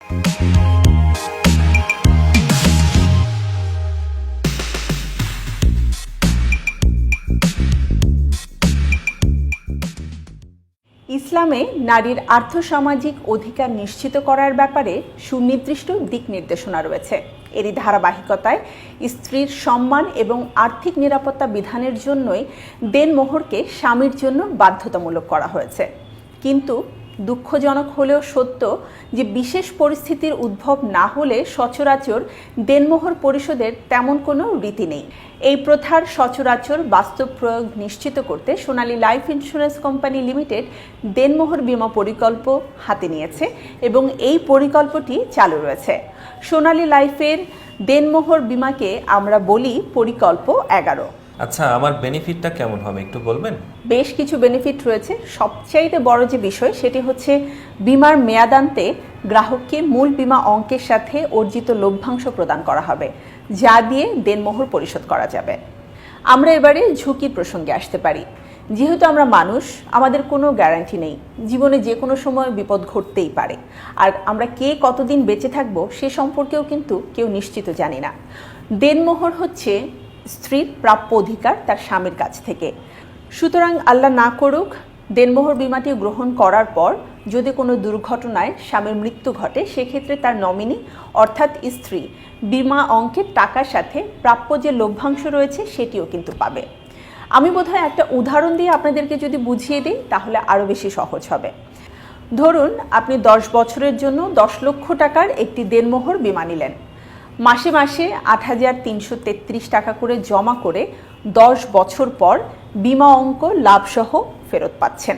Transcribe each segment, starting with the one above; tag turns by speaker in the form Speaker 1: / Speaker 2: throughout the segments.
Speaker 1: ইসলামে নারীর আর্থসামাজিক অধিকার নিশ্চিত করার ব্যাপারে সুনির্দিষ্ট দিক নির্দেশনা রয়েছে। এরই ধারাবাহিকতায় স্ত্রীর সম্মান এবং আর্থিক নিরাপত্তা বিধানের জন্যই দেনমোহরকে স্বামীর জন্য বাধ্যতামূলক করা হয়েছে। কিন্তু দুঃখজনক হলেও সত্য যে বিশেষ পরিস্থিতির উদ্ভব না হলে সচরাচর দেনমোহর পরিশোধের তেমন কোনো রীতি নেই। এই প্রথার সচরাচর বাস্তব প্রয়োগ নিশ্চিত করতে সোনালী লাইফ ইন্স্যুরেন্স কোম্পানি লিমিটেড দেনমোহর বীমা প্রকল্প হাতে নিয়েছে এবং এই প্রকল্পটি চালু রয়েছে। সোনালী লাইফের দেনমোহর বীমাকে আমরা বলি পরিকল্প 11।
Speaker 2: আচ্ছা, আমার বেনিফিটটা কেমন হবে একটু বলবেন?
Speaker 1: বেশ কিছু বেনিফিট রয়েছে। সবচাইতে বড় যে বিষয় সেটি হচ্ছে বীমার মেয়াদান্তে গ্রাহককে মূল বীমা অঙ্কের সাথে অর্জিত লভ্যাংশ প্রদান করা হবে, যা দিয়ে দেনমোহর পরিশোধ করা যাবে। আমরা এবারে ঝুঁকির প্রসঙ্গে আসতে পারি। যেহেতু আমরা মানুষ, আমাদের কোনো গ্যারান্টি নেই, জীবনে যে কোনো সময় বিপদ ঘটতেই পারে। আর আমরা কে কতদিন বেঁচে থাকবো সে সম্পর্কেও কিন্তু কেউ নিশ্চিত জানি না। দেনমোহর হচ্ছে স্ত্রীর প্রাপ্য অধিকার তার স্বামীর কাছ থেকে। সুতরাং আল্লাহ না করুক, দেনমোহর বীমাটি গ্রহণ করার পর যদি কোনো দুর্ঘটনায় স্বামীর মৃত্যু ঘটে, সেক্ষেত্রে তার নমিনি অর্থাৎ স্ত্রী বীমা অঙ্কের টাকার সাথে প্রাপ্য যে লভ্যাংশ রয়েছে সেটিও কিন্তু পাবে। আমি বোধহয় একটা উদাহরণ দিয়ে আপনাদেরকে যদি বুঝিয়ে দিই তাহলে আরও বেশি সহজ হবে। ধরুন আপনি 10 বছরের জন্য 10 লক্ষ টাকার একটি দেনমোহর বীমা নিলেন। মাসে মাসে 8,333 টাকা করে জমা করে 10 বছর পর বীমা অঙ্ক লাভসহ ফেরত পাচ্ছেন।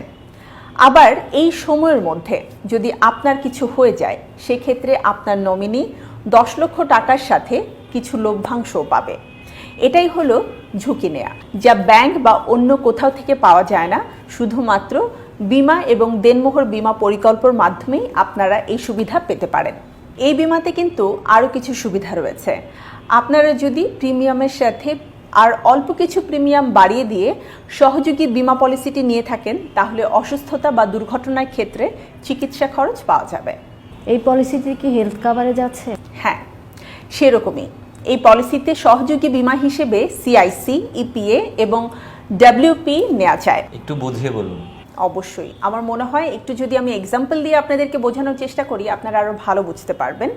Speaker 1: আবার এই সময়ের মধ্যে যদি আপনার কিছু হয়ে যায়, সেক্ষেত্রে আপনার নমিনি 10 লক্ষ টাকার সাথে কিছু লভ্যাংশও পাবে। এটাই হলো ঝুঁকি নেয়া, যা ব্যাংক বা অন্য কোথাও থেকে পাওয়া যায় না। শুধুমাত্র বীমা এবং দেনমোহর বীমা পরিকল্পনার মাধ্যমেই আপনারা এই সুবিধা পেতে পারেন। এই বীমাতে কিন্তু আরও কিছু সুবিধা রয়েছে। আপনারা যদি প্রিমিয়ামের সাথে আর অল্প কিছু প্রিমিয়াম বাড়িয়ে দিয়ে সহযোগী বীমা পলিসিটি নিয়ে থাকেন, তাহলে অসুস্থতা বা দুর্ঘটনার ক্ষেত্রে চিকিৎসা খরচ পাওয়া যাবে।
Speaker 3: এই পলিসিতে কি হেলথ কাভারেজ আছে?
Speaker 1: হ্যাঁ, সেরকমই। এই পলিসিতে সহযোগী বীমা হিসেবে সিআইসি, ইপিএ এবং ডাব্লিউপি নেওয়া যায়।
Speaker 2: একটু বুঝিয়ে বলুন।
Speaker 1: অবশ্যই, আমার মনে হয় একটু যদি আমি এক্সাম্পল দিয়ে আপনাদেরকে বোঝানোর চেষ্টা করি, আপনারা আরও ভালো বুঝতে পারবেন।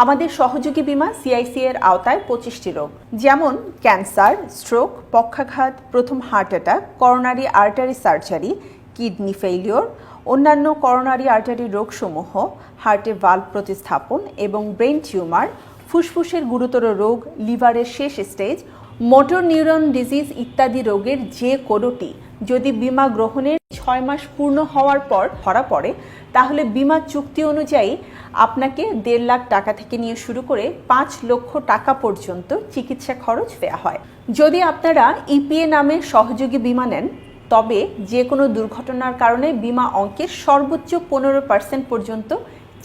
Speaker 1: আমাদের সহযোগী বীমা সিআইসি এর আওতায় 25টি রোগ, যেমন ক্যান্সার, স্ট্রোক, পক্ষাঘাত, প্রথম heart attack, coronary artery surgery, kidney failure, অন্যান্য করোনারি আর্টারি রোগসমূহ, হার্টে ভালভ প্রতিস্থাপন এবং ব্রেন টিউমার, ফুসফুসের গুরুতর রোগ, লিভারের শেষ স্টেজ, মোটর নিউরন ডিজিজ ইত্যাদি রোগের যে কোনোটি যদি বীমা গ্রহণের 6 মাস পূর্ণ হওয়ার পর ধরা পড়ে, তাহলে বীমা চুক্তি অনুযায়ী আপনাকে 1.5 লাখ টাকা থেকে নিয়ে শুরু করে 5 লক্ষ টাকা পর্যন্ত চিকিৎসা খরচ দেওয়া হয়। যদি আপনারা ইপিএ নামে সহযোগী বীমা নেন, তবে যে কোনো দুর্ঘটনার কারণে বীমা অঙ্কের সর্বোচ্চ 15% পর্যন্ত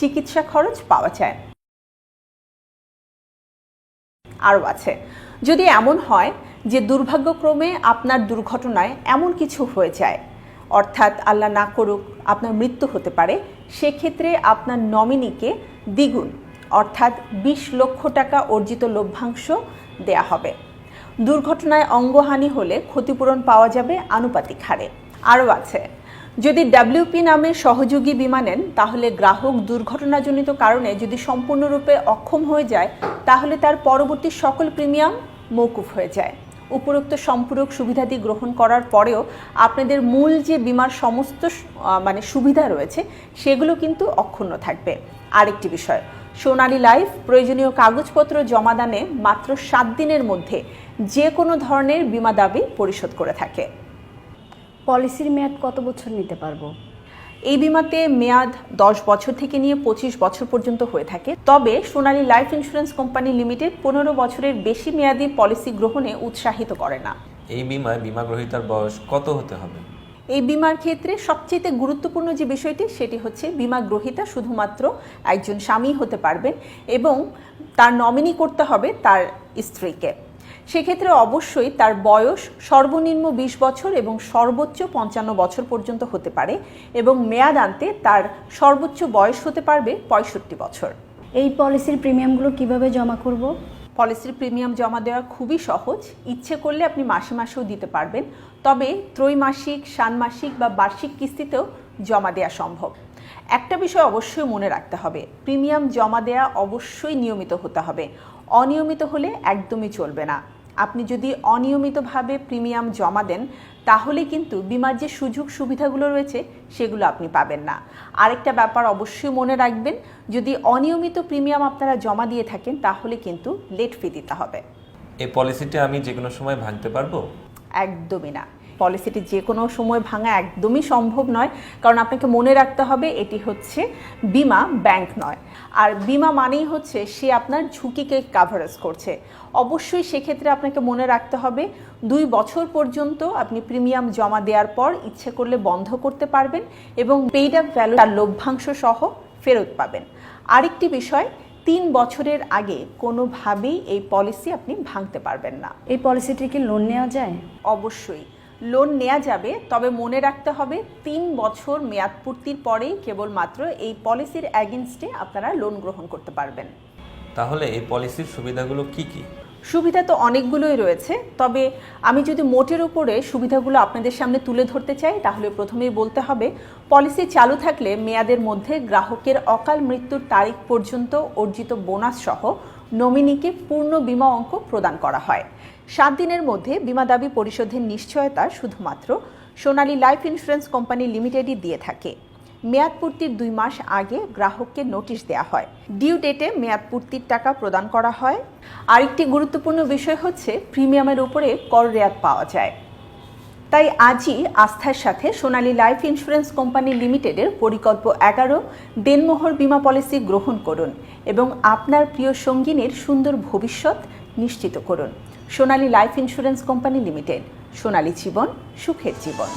Speaker 1: চিকিৎসা খরচ পাওয়া যায়। আরও আছে, যদি এমন হয় যে দুর্ভাগ্যক্রমে আপনার দুর্ঘটনায় এমন কিছু হয়ে যায়, অর্থাৎ আল্লাহ না করুক আপনার মৃত্যু হতে পারে, সেক্ষেত্রে আপনার নমিনিকে দ্বিগুণ অর্থাৎ 20 লক্ষ টাকা অর্জিত লভ্যাংশ দেয়া হবে। দুর্ঘটনায় অঙ্গহানি হলে ক্ষতিপূরণ পাওয়া যাবে আনুপাতিক হারে। আরও আছে, যদি ডাব্লিউপি নামের সহযোগী বীমা নেন, তাহলে গ্রাহক দুর্ঘটনাজনিত কারণে যদি সম্পূর্ণরূপে অক্ষম হয়ে যায়, তাহলে তার পরবর্তী সকল প্রিমিয়াম মওকুফ হয়ে যায়। উপরোক্ত সম্পূরক সুবিধাদি গ্রহণ করার পরেও আপনাদের মূল যে বীমার সমস্ত সুবিধা রয়েছে সেগুলো কিন্তু অক্ষুণ্ণ থাকবে। আরেকটি বিষয়, সোনালী লাইফ প্রয়োজনীয় কাগজপত্র জমাদানে মাত্র 7 দিনের মধ্যে যে কোনো ধরনের বীমা দাবি পরিশোধ করে থাকে।
Speaker 3: পলিসির মেয়াদ কত বছর নিতে পারবো?
Speaker 1: এই বীমাতে মেয়াদ 10 বছর থেকে নিয়ে 25 বছর পর্যন্ত হয়ে থাকে। তবে সোনালী লাইফ ইন্স্যুরেন্স কোম্পানি লিমিটেড 15 বছরের বেশি মেয়াদী পলিসি গ্রহণে উৎসাহিত করে না।
Speaker 2: এই বীমায় বীমা গ্রহীতার বয়স কত হতে হবে?
Speaker 1: এই বীমার ক্ষেত্রে সবচেয়ে গুরুত্বপূর্ণ যে বিষয়টি সেটি হচ্ছে বীমা গ্রহীতা শুধুমাত্র একজন স্বামী হতে পারবেন এবং তার নমিনি করতে হবে তার স্ত্রীকে। সেক্ষেত্রে অবশ্যই তার বয়স সর্বনিম্ন 20 বছর এবং সর্বোচ্চ 55 বছর পর্যন্ত হতে পারে এবং মেয়াদ আনতে তার সর্বোচ্চ বয়স হতে পারবে 65 বছর।
Speaker 3: এই পলিসির প্রিমিয়ামগুলো কিভাবে জমা করব?
Speaker 1: পলিসির প্রিমিয়াম জমা দেওয়া খুবই সহজ। ইচ্ছে করলে আপনি মাসে মাসেও দিতে পারবেন, তবে ত্রৈমাসিক, ষান্মাসিক বা বার্ষিক কিস্তিতেও জমা দেওয়া সম্ভব। একটা বিষয় অবশ্যই মনে রাখতে হবে, প্রিমিয়াম জমা দেওয়া অবশ্যই নিয়মিত হতে হবে। অনিয়মিত হলে একদমই চলবে না। আপনি যদি অনিয়মিতভাবে প্রিমিয়াম জমা দেন তাহলে কিন্তু বিমার যে সুযোগ সুবিধাগুলো রয়েছে সেগুলো আপনি পাবেন না। আরেকটা ব্যাপার অবশ্যই মনে রাখবেন, যদি অনিয়মিত প্রিমিয়াম আপনারা জমা দিয়ে থাকেন তাহলে কিন্তু লেট ফি দিতে হবে।
Speaker 2: এই পলিসিটা আমি যে কোনো সময় ভাঙতে পারবো?
Speaker 1: একদমই না, পলিসিটি যে কোনো সময় ভাঙা একদমই সম্ভব নয়, কারণ আপনাকে মনে রাখতে হবে এটি হচ্ছে বিমা, ব্যাংক নয়। আর বিমা মানেই হচ্ছে সে আপনার ঝুঁকিকে কাভারেজ করছে। অবশ্যই সেক্ষেত্রে আপনাকে মনে রাখতে হবে 2 বছর পর্যন্ত আপনি প্রিমিয়াম জমা দেওয়ার পর ইচ্ছে করলে বন্ধ করতে পারবেন এবং পেইড আপ ভ্যালু তার লভ্যাংশ সহ ফেরত পাবেন। আরেকটি বিষয়, 3 বছরের আগে কোনোভাবেই এই পলিসি আপনি ভাঙতে পারবেন না।
Speaker 3: এই পলিসিটি কি লোন নেওয়া যায়?
Speaker 1: অবশ্যই লোন নেওয়া যাবে, তবে মনে রাখতে হবে 3 বছর মেয়াদ পূর্তির পরেই কেবলমাত্র এই পলিসির অ্যাগেনস্টে আপনারা লোন গ্রহণ করতে পারবেন।
Speaker 2: তাহলে এই পলিসির সুবিধাগুলো কি কি?
Speaker 1: সুবিধা তো অনেকগুলোই রয়েছে, তবে আমি যদি মোটের উপরে সুবিধাগুলো আপনাদের সামনে তুলে ধরতে চাই তাহলে প্রথমেই বলতে হবে, পলিসি চালু থাকলে মেয়াদের মধ্যে গ্রাহকের অকাল মৃত্যুর তারিখ পর্যন্ত অর্জিত বোনাস সহ নমিনিকে পূর্ণ বিমা অঙ্ক প্রদান করা হয়। 7 দিনের মধ্যে বিমা দাবি পরিশোধের নিশ্চয়তা শুধুমাত্র সোনালী লাইফ ইন্স্যুরেন্স কোম্পানি লিমিটেডই দিয়ে থাকে। মেয়াদ পূর্তির 2 মাস আগে গ্রাহককে নোটিশ দেওয়া হয়। ডিউ ডেটে মেয়াদ পূর্তির টাকা প্রদান করা হয়। আরেকটি গুরুত্বপূর্ণ বিষয় হচ্ছে প্রিমিয়ামের উপরে কর রেয়াত পাওয়া যায়। তাই আজই আস্থার সাথে সোনালী লাইফ ইন্স্যুরেন্স কোম্পানি লিমিটেডের পরিকল্প 11 দেনমোহর বিমা পলিসি গ্রহণ করুন এবং আপনার প্রিয় সঙ্গিনীর সুন্দর ভবিষ্যৎ নিশ্চিত করুন। সোনালী লাইফ ইন্স্যুরেন্স কোম্পানি লিমিটেড, সোনালী জীবন, সুখের জীবন।